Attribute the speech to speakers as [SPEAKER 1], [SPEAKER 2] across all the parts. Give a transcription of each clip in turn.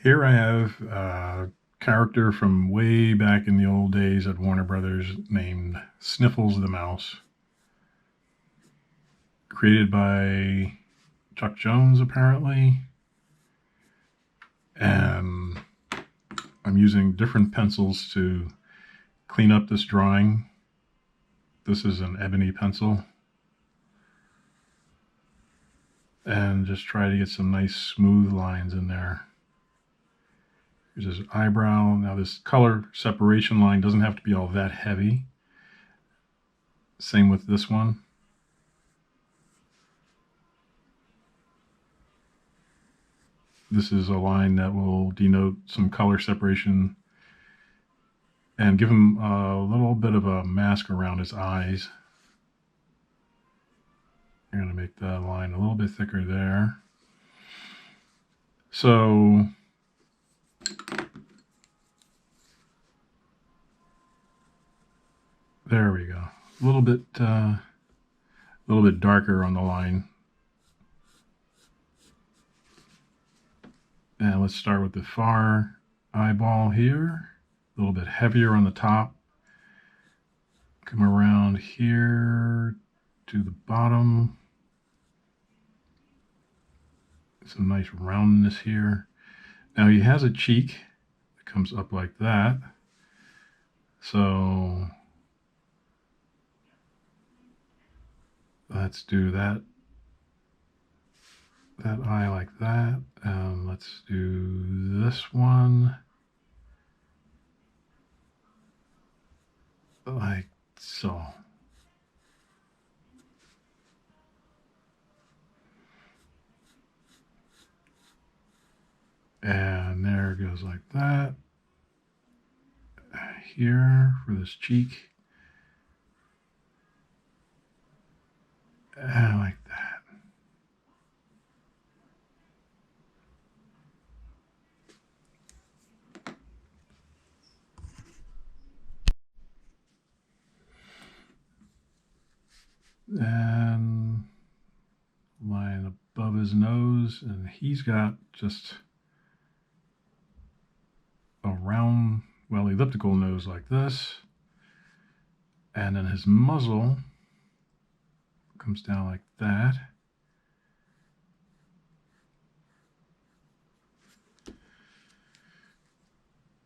[SPEAKER 1] Here I have a character from way back in the old days at Warner Brothers named Sniffles the Mouse, created by Chuck Jones apparently, and I'm using different pencils to clean up this drawing. This is an Ebony pencil, and just try to get some nice smooth lines in there. Here's his eyebrow. Now this color separation line doesn't have to be all that heavy. Same with this one. This is a line that will denote some color separation and give him a little bit of a mask around his eyes. I'm going to make that line a little bit thicker there. So there we go. A little bit darker on the line. And let's start with the far eyeball here. A little bit heavier on the top. Come around here to the bottom. Some nice roundness here. Now he has a cheek that comes up like that. So let's do that eye like that. And let's do this one like so. And there it goes like that. Here for this cheek. And like that. And line above his nose, and he's got just a round, well, elliptical nose like this. And then his muzzle comes down like that.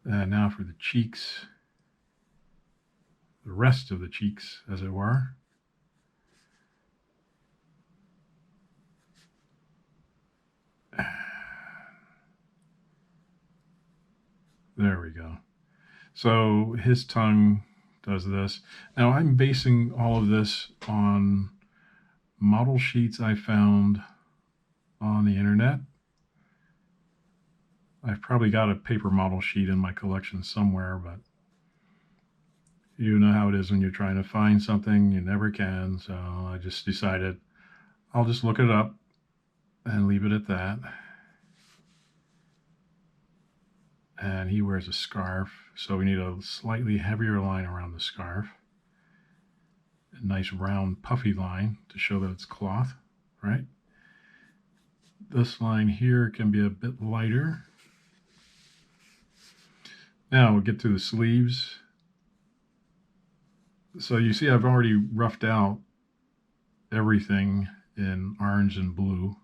[SPEAKER 1] And now for the cheeks, the rest of the cheeks, as it were. There we go. So his tongue does this. Now I'm basing all of this on model sheets I found on the internet. I've probably got a paper model sheet in my collection somewhere, but you know how it is when you're trying to find something, you never can. So I just decided I'll just look it up and leave it at that. And he wears a scarf, so we need a slightly heavier line around the scarf. A nice round puffy line to show that it's cloth, right? This line here can be a bit lighter. Now we'll get to the sleeves. So you see I've already roughed out everything in orange and blue.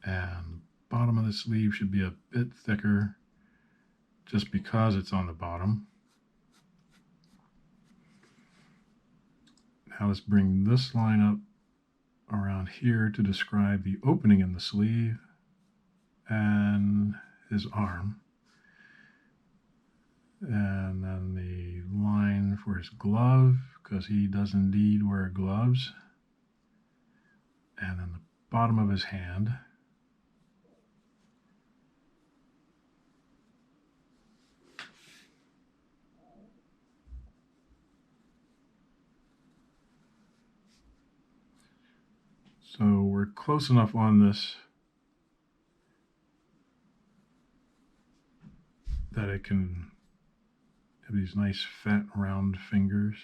[SPEAKER 1] And the bottom of the sleeve should be a bit thicker just because it's on the bottom. Now let's bring this line up around here to describe the opening in the sleeve and his arm. And then the line for his glove, because he does indeed wear gloves. And then the bottom of his hand. So we're close enough on this that it can have these nice fat round fingers.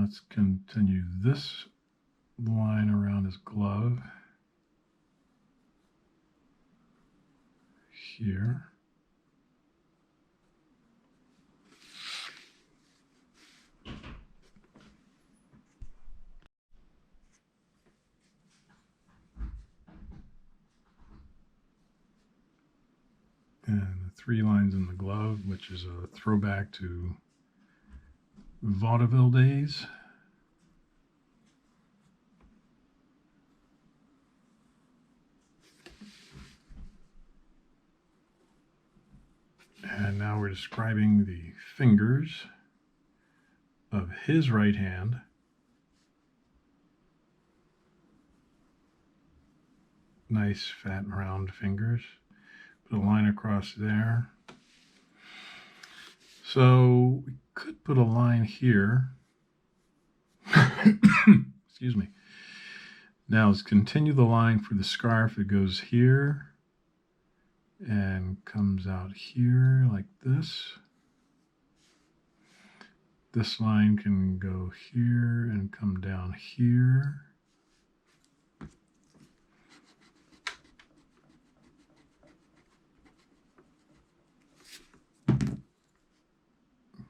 [SPEAKER 1] let's continue this line around his glove here. And the 3 lines in the glove, which is a throwback to vaudeville days. And now we're describing the fingers of his right hand. Nice fat and round fingers. Put a line across there. So we could put a line here. Excuse me. Now let's continue the line for the scarf. It goes here and comes out here like this. This line can go here and come down here.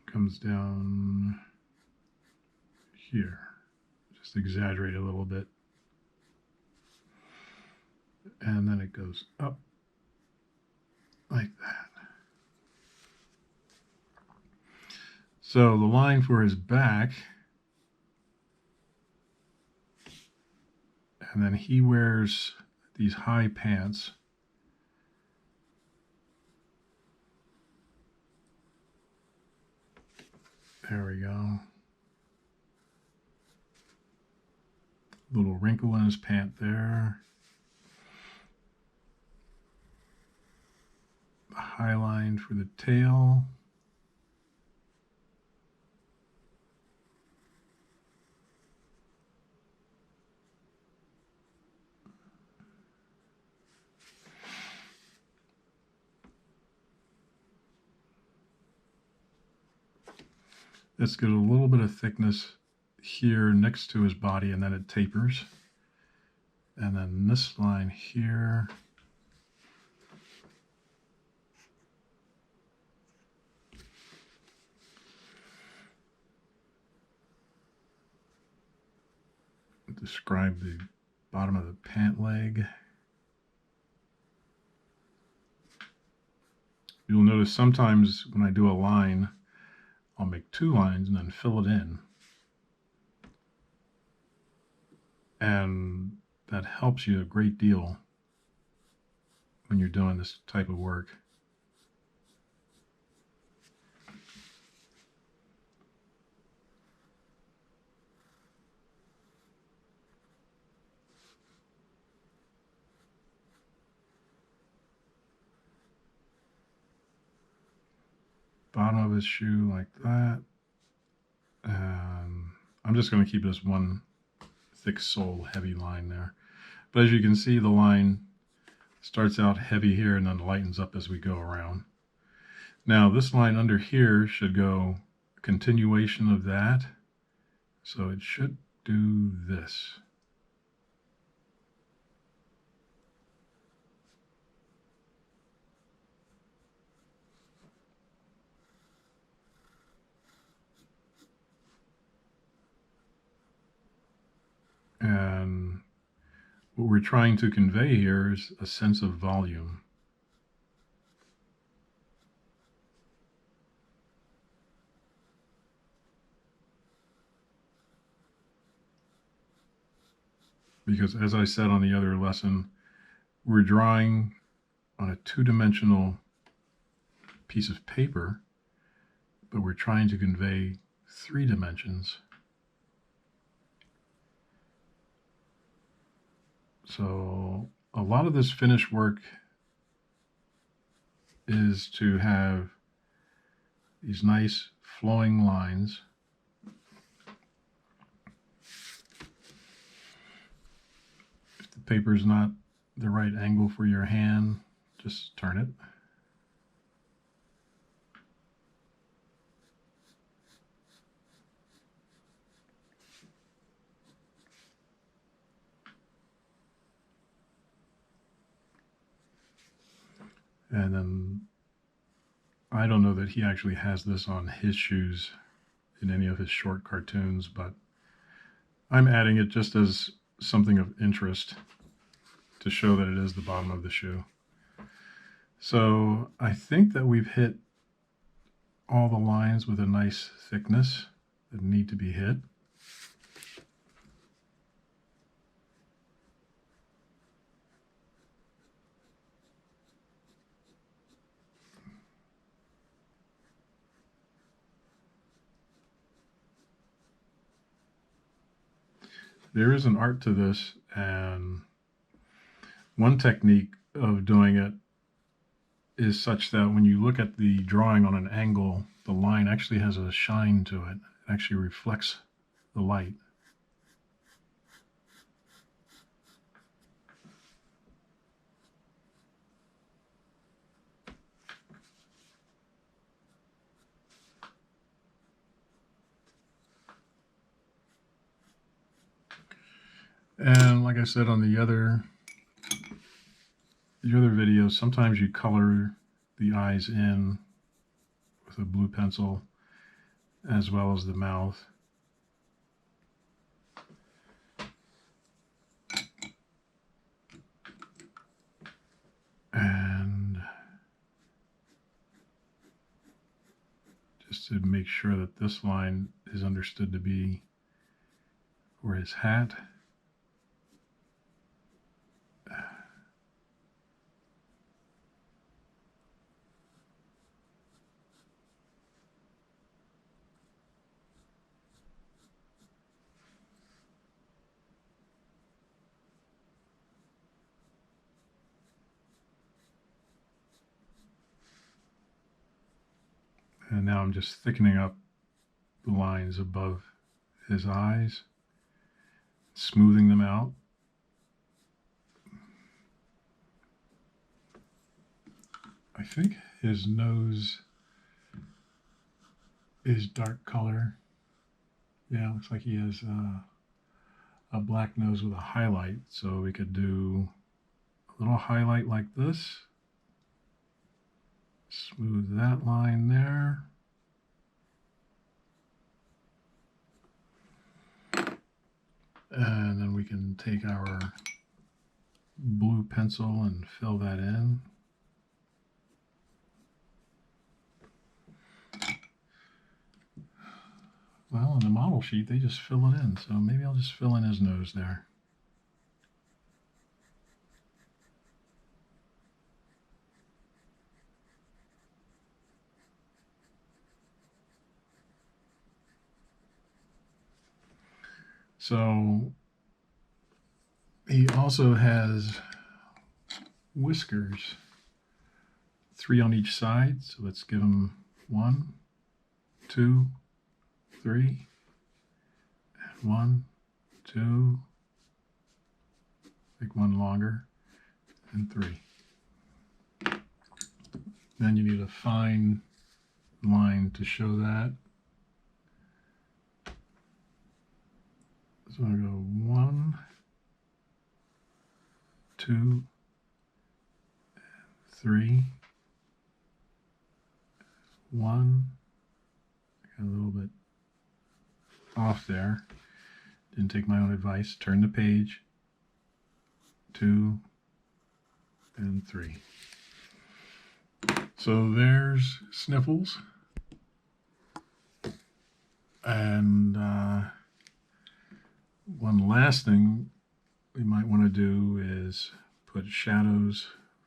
[SPEAKER 1] Comes down here. Just exaggerate a little bit. And then it goes up like that. So the line for his back, and then he wears these high pants. There we go. Little wrinkle in his pant there. The high line for the tail. Let's get a little bit of thickness here next to his body, and then it tapers. And then this line here. Describe the bottom of the pant leg. You'll notice sometimes when I do a line, I'll make 2 lines and then fill it in. And that helps you a great deal when you're doing this type of work. Bottom of his shoe like that. And I'm just going to keep this one thick sole heavy line there. But as you can see, the line starts out heavy here and then lightens up as we go around. Now this line under here should go a continuation of that. So it should do this. And what we're trying to convey here is a sense of volume. Because as I said on the other lesson, we're drawing on a 2-dimensional piece of paper, but we're trying to convey 3 dimensions. So a lot of this finish work is to have these nice flowing lines. If the paper's not the right angle for your hand, just turn it. And then I don't know that he actually has this on his shoes in any of his short cartoons, but I'm adding it just as something of interest to show that it is the bottom of the shoe. So I think that we've hit all the lines with a nice thickness that need to be hit. There is an art to this, and one technique of doing it is such that when you look at the drawing on an angle, the line actually has a shine to it. It actually reflects the light. And like I said on the other videos, sometimes you color the eyes in with a blue pencil as well as the mouth. And just to make sure that this line is understood to be for his hat. And now I'm just thickening up the lines above his eyes, smoothing them out. I think his nose is dark color. Yeah, looks like he has a black nose with a highlight. So we could do a little highlight like this. Smooth that line there. And then we can take our blue pencil and fill that in. Well, on the model sheet, they just fill it in. So maybe I'll just fill in his nose there. So he also has whiskers, 3 on each side. So let's give him 1, 2, 3, 1, 2, make one longer, and 3. Then you need a fine line to show that. So I go 1, 2, 3, 1. Got a little bit off there. Didn't take my own advice. Turn the page. 2 and 3. So there's Sniffles. And one last thing we might want to do is put shadows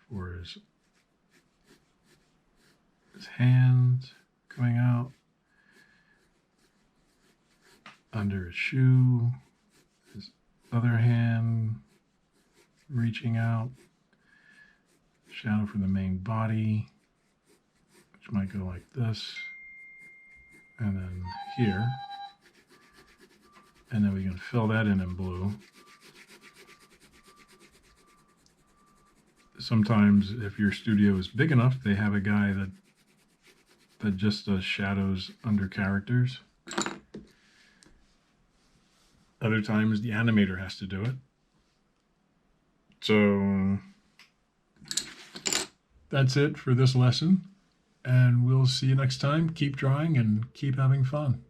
[SPEAKER 1] for his hands coming out, under his shoe, his other hand reaching out, shadow for the main body, which might go like this, and then here. And then we can fill that in blue. Sometimes if your studio is big enough, they have a guy that just does shadows under characters. Other times the animator has to do it. So that's it for this lesson, and we'll see you next time. Keep drawing and keep having fun.